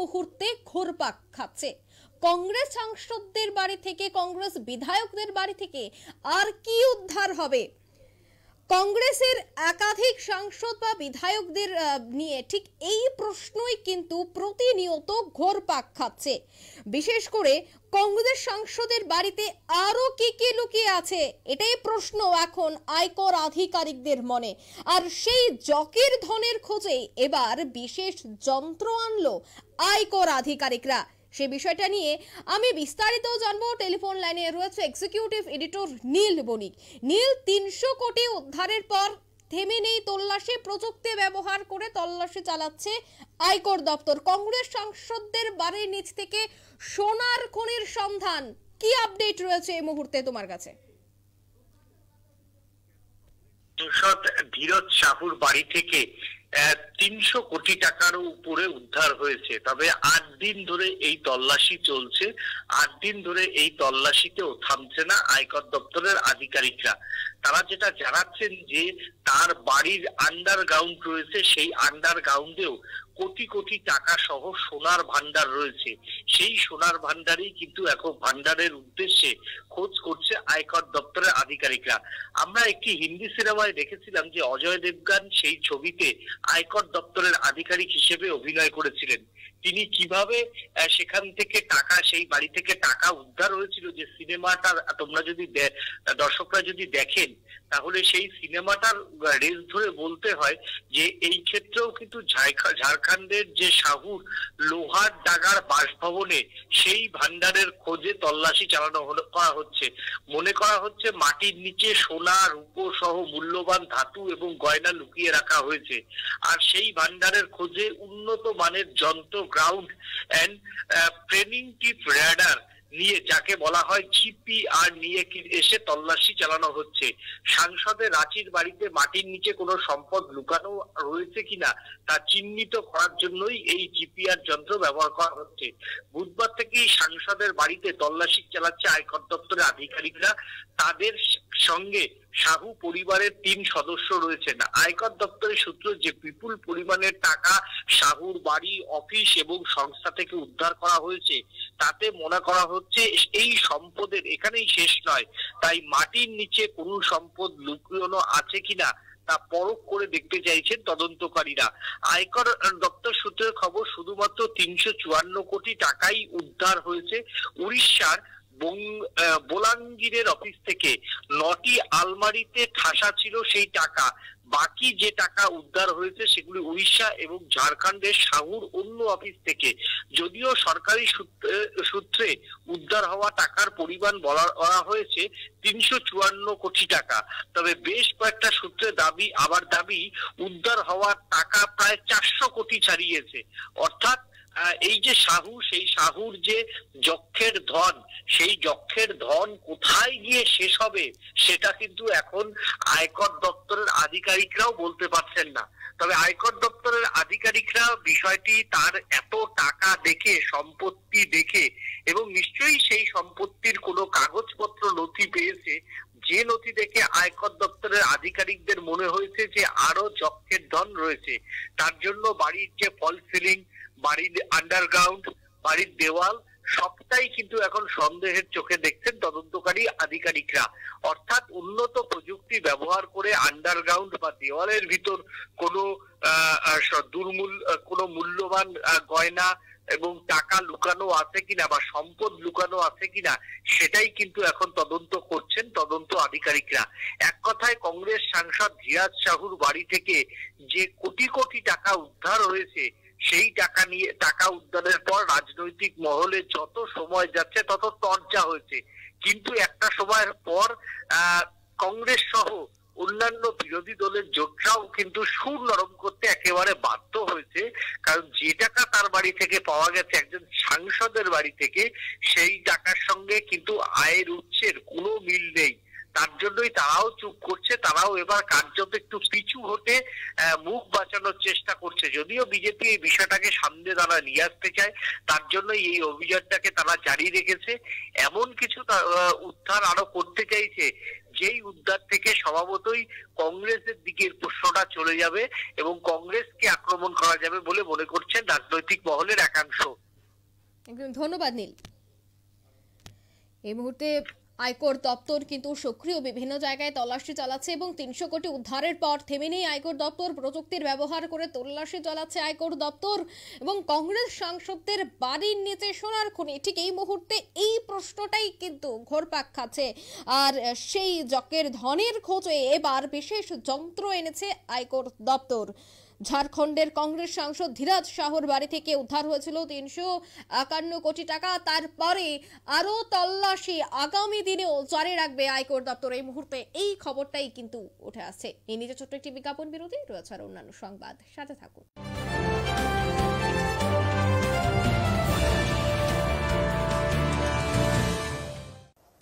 মুহূর্তে ঘোরপাক খাচ্ছে। কংগ্রেস সাংসদদের বাড়ি থেকে, কংগ্রেস বিধায়কদের বাড়ি থেকে আর কি উদ্ধার হবে? কংগ্রেসের একাধিক সাংসদ বা বিধায়কদের নিয়ে ঠিক এই প্রশ্নই কিন্তু প্রতিনিয়ত ঘোরপাক খাচ্ছে। বিশেষ করে কংগ্রেস সাংসদের বাড়িতে আরো কি কি লুকিয়ে আছে, এটাই প্রশ্ন এখন আয়কর আধিকারিকদের মনে। আর সেই জকের ধনের খোঁজে এবার বিশেষ যন্ত্র আনলো আয়কর আধিকারিকরা। সে বিষয়টা নিয়ে আমি বিস্তারিত জানবো। টেলিফোন লাইনে রয়েছে এক্সিকিউটিভ এডিটর নীল বণিক। নীল, 300 কোটি উদ্ধারের পর থেমে নেই তল্লাশি। প্রযুক্তি ব্যবহার করে তল্লাশি চালাচ্ছে আয়কর দপ্তর। কংগ্রেস সাংসদদের বাড়ির নিচ থেকে সোনার খনির সন্ধান, কি আপডেট রয়েছে এই মুহূর্তে তোমার কাছে? ধীরজ সাহুর বাড়ি থেকে 300 কোটি টাকার উপরে উদ্ধার হয়েছে। তবে 8 দিন ধরে এই তল্লাশি চলছে। 8 দিন ধরে এই তল্লাশিতেও থামছে না আয়কর দপ্তরের আধিকারিকরা। তারা যেটা জানাচ্ছেন যে তার বাড়ির আন্ডারগ্রাউন্ড রয়েছে, সেই আন্ডারগ্রাউন্ডেও কোটি কোটি টাকা সহ সোনার ভান্ডার রয়েছে। সেই সোনার ভান্ডারেই কিন্তু এখন ভান্ডারের উদ্দেশ্যে খোঁজ করছে আয়কর দপ্তরের আধিকারিকরা। আমরা একটি হিন্দি সিনেমায় দেখেছিলাম যে অজয় দেবগান সেই ছবিতে আয়কর দপ্তরের আধিকারিক হিসেবে অভিনয় করেছিলেন। তিনি কিভাবে সেখান থেকে টাকা, সেই বাড়ি থেকে টাকা উদ্ধার হয়েছিল, যে সিনেমাটার তোমরা যদি দর্শকরা যদি দেখেন তাহলে সেই সিনেমাটার রেস ধরে বলতে হয় যে এই ক্ষেত্রেও কিন্তু ঝাড়খণ্ডের যে সাহুর লোহার ডাগার বাসভবনে সেই ভান্ডারের খোঁজে তল্লাশি চালানো করা হচ্ছে। মনে করা হচ্ছে মাটির নিচে সোনা, রূপো সহ মূল্যবান ধাতু এবং গয়না লুকিয়ে রাখা হয়েছে। আর সেই ভান্ডারের খোঁজে উন্নত মানের যন্ত্র, গ্রাউন্ড এন্ড প্রেডিক্টিভ রেডার নিয়ে, যাকে বলা হয় জিপিআর, নিয়ে এসে তল্লাশি চালানো হচ্ছে। সাংসদের রাঁচির বাড়িতে মাটির নিচে কোনো সম্পদ লুকানো রয়েছে কিনা তা চিহ্নিত করার জন্যই এই জিপিআর যন্ত্র ব্যবহার করা হচ্ছে। বুধবার থেকেই সাংসদের বাড়িতে তল্লাশি চালাচ্ছে আয়কর দপ্তরের আধিকারিকরা। তাদের সঙ্গে সাহু পরিবারের 3 সদস্য রয়েছেন। আয়কর দপ্তরের সূত্র যে বিপুল পরিমাণের টাকা সাহুর বাড়ি, অফিস এবং সংস্থা থেকে উদ্ধার করা হয়েছে, তাতে মনে করা হচ্ছে এই সম্পদের এখানেই শেষ নয়। তাই মাটির নিচে কোনো সম্পদ লুকানো আছে কিনা তা পরখ করে দেখতে চাইছেন তদন্তকারীরা। আয়কর দপ্তর সূত্রের খবর, শুধুমাত্র 354 কোটি টাকাই উদ্ধার হয়েছে। উড়িষ্যার বোলাঙ্গিরের অফিস থেকে 9টি আলমারিতে ঠাসা ছিল সেই টাকা। বাকি যে টাকা উদ্ধার হয়েছে সেগুলি উড়িষ্যা এবং ঝাড়খণ্ডের সাহুর অন্য অফিস থেকে। যদিও সরকারি সূত্রে উদ্ধার হওয়া টাকার পরিমাণ বলা হয়েছে 354 কোটি টাকা, তবে বেশ কয়েকটা সূত্রে দাবি উদ্ধার হওয়া টাকা প্রায় 400 কোটি ছাড়িয়েছে। অর্থাৎ এই যে সাহু, সেই সাহুর যে যক্ষের ধন, সেই যক্ষের ধন কোথায় গিয়ে শেষ হবে সেটা কিন্তু এখন আয়কর দপ্তরের আধিকারিকরাও বলতে পারছেন না। তবে আয়কর দপ্তরের আধিকারিকরা বিষয়টি, তার এত টাকা দেখে, সম্পত্তি দেখে, এবং নিশ্চয়ই সেই সম্পত্তির কোনো কাগজপত্র, নথি পেয়েছে, যে নথি দেখে আয়কর দপ্তরের আধিকারিকদের মনে হয়েছে যে আরো যক্ষের ধন রয়েছে। তার জন্য বাড়ির যে ফল সিলিং, বাড়ির আন্ডারগ্রাউন্ড, বাড়ির দেওয়াল সবটাই কিন্তু এখন সন্দেহের চোখে দেখছেন তদন্তকারী আধিকারিকরা। অর্থাৎ উন্নত প্রযুক্তি ব্যবহার করে আন্ডারগ্রাউন্ড বা দেওয়ালের ভিতর কোনো কোনো মূল্যবান গয়না এবং টাকা লুকানো আছে কিনা বা সম্পদ লুকানো আছে কিনা সেটাই কিন্তু এখন তদন্ত করছেন তদন্ত আধিকারিকরা। এক কথায় কংগ্রেস সাংসদ ধীরাজ সাহুর বাড়ি থেকে যে কোটি কোটি টাকা উদ্ধার হয়েছে, সেই টাকা উদ্ধারের পর রাজনৈতিক মহলে যত সময় যাচ্ছে তত চর্চা হয়েছে। কিন্তু একটা সময়ের পর কংগ্রেস সহ অন্যান্য বিরোধী দলের জোটরাও কিন্তু সুর নরম করতে একেবারে বাধ্য হয়েছে। কারণ যে টাকা তার বাড়ি থেকে পাওয়া গেছে, একজন সাংসদের বাড়ি থেকে, সেই টাকার সঙ্গে কিন্তু আয়ের উৎসের কোনো মিল নেই। তার জন্যই তারাও চুপ করছে। তারাও এবার কার্যত একটু পিছু হতে মুখ বাঁচানোর চেষ্টা করছে। যদিও বিজেপি এই বিষয়টাকে সামনে তারা নিয়ে আসতে চায়, তার জন্য এই অভিযানটাকে তারা জারি রেখেছে। এমন কিছু উদ্ধার আরো করতে চাইছে যেই উদ্ধার থেকে স্বভাবতই কংগ্রেসের দিকে প্রশ্নটা চলে যাবে এবং কংগ্রেসকে আক্রমণ করা যাবে বলে মনে করছেন রাজনৈতিক মহলের একাংশ। ধন্যবাদ নীল। এই মুহূর্তে আয়কর দপ্তর কিন্তু সক্রিয়, বিভিন্ন জায়গায় তল্লাশি চালাচ্ছে এবং 300 কোটি উদ্ধারের পর থেমে নেই আয়কর দপ্তর। প্রযুক্তির ব্যবহার করে তল্লাশি চালাচ্ছে আয়কর দপ্তর এবং কংগ্রেস সাংসদদের বাড়ির নিচে সোনার খনি। ঠিক এই মুহূর্তে এই প্রশ্নটাই কিন্তু ঘোরপাক খাচ্ছে। আর সেই যকের ধনের খোঁজে এবার বিশেষ যন্ত্র এনেছে আয়কর দপ্তর। ঝাড়খণ্ডের কংগ্রেস সাংসদ ধীরাজ শাহর বাড়ি থেকে উদ্ধার হয়েছিল 351 কোটি টাকা। তারপরে আরো তল্লাশি আগামী দিনেও জারি রাখবে আয়কর দপ্তর। এই মুহূর্তে এই খবরটাই কিন্তু উঠে আসছে। এই নিয়ে ছোট্ট একটি বিজ্ঞাপন বিরতি রয়েছে, আর অন্যান্য সংবাদ সাথে থাকুন।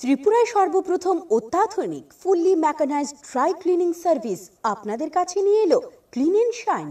ত্রিপুরায় সর্বপ্রথম অত্যাধুনিক fully mechanized dry cleaning service আপনাদের কাছে নিয়ে এলো ক্লিন এন্ড শাইন।